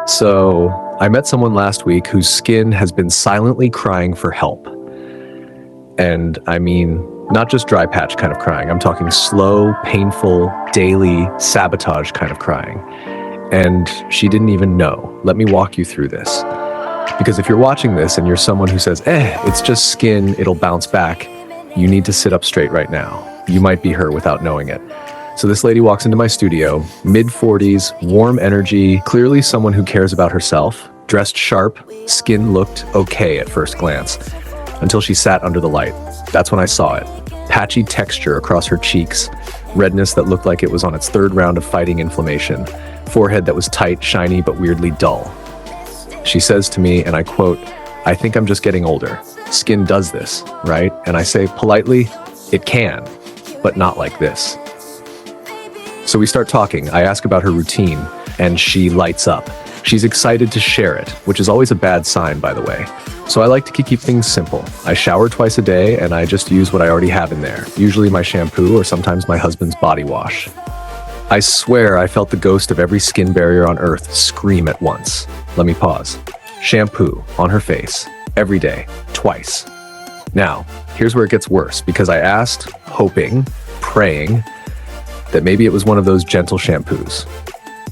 So, I met someone last week whose skin has been silently crying for help. And I mean, not just dry patch kind of crying. I'm talking slow, painful, daily sabotage kind of crying. And she didn't even know. Let me walk you through this. Because if you're watching this and you're someone who says, it's just skin, it'll bounce back, you need to sit up straight right now. You might be her without knowing it. So this lady walks into my studio, mid-40s, warm energy, clearly someone who cares about herself, dressed sharp, skin looked okay at first glance, until she sat under the light. That's when I saw it. Patchy texture across her cheeks, redness that looked like it was on its third round of fighting inflammation, forehead that was tight, shiny, but weirdly dull. She says to me, and I quote, "I think I'm just getting older. Skin does this, right?" And I say politely, "It can, but not like this." So we start talking. I ask about her routine, and she lights up. She's excited to share it, which is always a bad sign, by the way. So I like to keep things simple. I shower twice a day, and I just use what I already have in there, usually my shampoo or sometimes my husband's body wash. I swear I felt the ghost of every skin barrier on earth scream at once. Let me pause. Shampoo on her face, every day, twice. Now, here's where it gets worse, because I asked, hoping, praying, that maybe it was one of those gentle shampoos,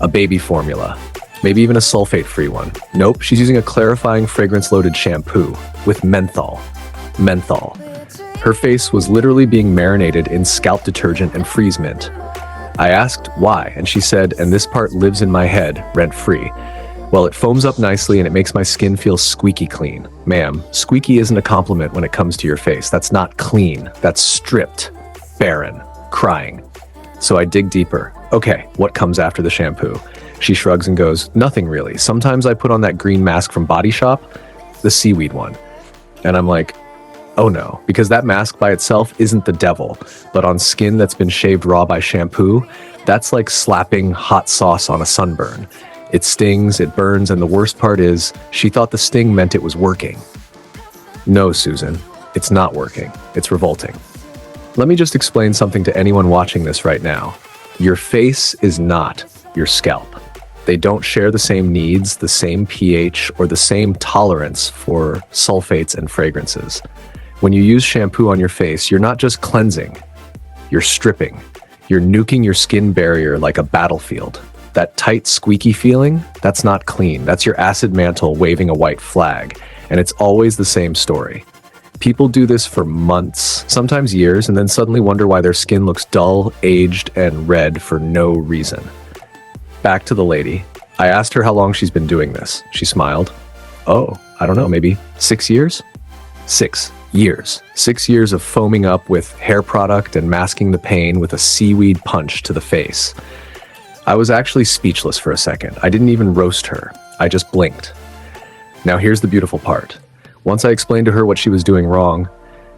a baby formula, maybe even a sulfate-free one. Nope, she's using a clarifying fragrance-loaded shampoo with menthol. Menthol. Her face was literally being marinated in scalp detergent and freeze mint. I asked why, and she said, and this part lives in my head, rent-free. Well, it foams up nicely and it makes my skin feel squeaky clean. Ma'am, squeaky isn't a compliment when it comes to your face. That's not clean. That's stripped, barren, crying. So I dig deeper. Okay, what comes after the shampoo? She shrugs and goes, nothing really. Sometimes I put on that green mask from Body Shop, the seaweed one. And I'm like, oh no, because that mask by itself isn't the devil, but on skin that's been shaved raw by shampoo, that's like slapping hot sauce on a sunburn. It stings, it burns, and the worst part is, she thought the sting meant it was working. No, Susan, it's not working. It's revolting. Let me just explain something to anyone watching this right now. Your face is not your scalp. They don't share the same needs, the same pH, or the same tolerance for sulfates and fragrances. When you use shampoo on your face, you're not just cleansing, you're stripping. You're nuking your skin barrier like a battlefield. That tight, squeaky feeling, that's not clean. That's your acid mantle waving a white flag. And it's always the same story. People do this for months, sometimes years, and then suddenly wonder why their skin looks dull, aged, and red for no reason. Back to the lady. I asked her how long she's been doing this. She smiled. Oh, I don't know, maybe 6 years? 6 years. 6 years of foaming up with hair product and masking the pain with a seaweed punch to the face. I was actually speechless for a second. I didn't even roast her. I just blinked. Now here's the beautiful part. Once I explained to her what she was doing wrong,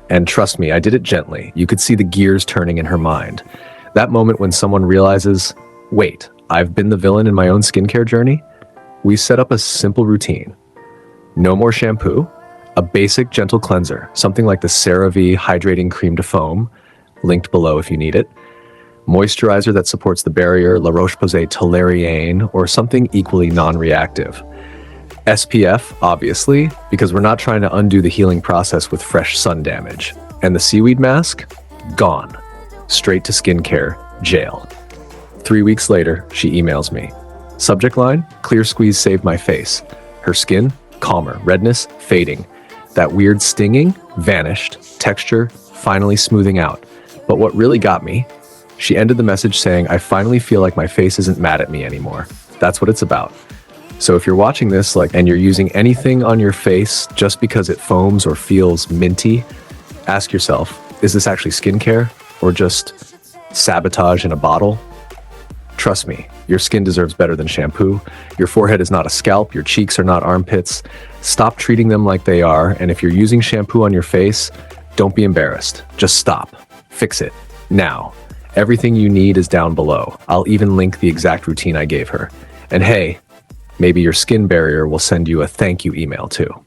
and trust me, I did it gently, you could see the gears turning in her mind. That moment when someone realizes, wait, I've been the villain in my own skincare journey? We set up a simple routine. No more shampoo, a basic gentle cleanser, something like the CeraVe Hydrating Cream to Foam, linked below if you need it, moisturizer that supports the barrier, La Roche-Posay Toleriane, or something equally non-reactive. SPF, obviously, because we're not trying to undo the healing process with fresh sun damage. And the seaweed mask? Gone. Straight to skincare, jail. 3 weeks later, she emails me. Subject line, ClearSqueeze saved my face. Her skin, calmer, redness, fading. That weird stinging, vanished, texture, finally smoothing out. But what really got me, she ended the message saying, I finally feel like my face isn't mad at me anymore. That's what it's about. So if you're watching this and you're using anything on your face just because it foams or feels minty, ask yourself, is this actually skincare or just sabotage in a bottle? Trust me, your skin deserves better than shampoo. Your forehead is not a scalp, your cheeks are not armpits. Stop treating them like they are, and if you're using shampoo on your face, don't be embarrassed. Just stop. Fix it. Now. Everything you need is down below. I'll even link the exact routine I gave her. And hey, maybe your skin barrier will send you a thank you email too.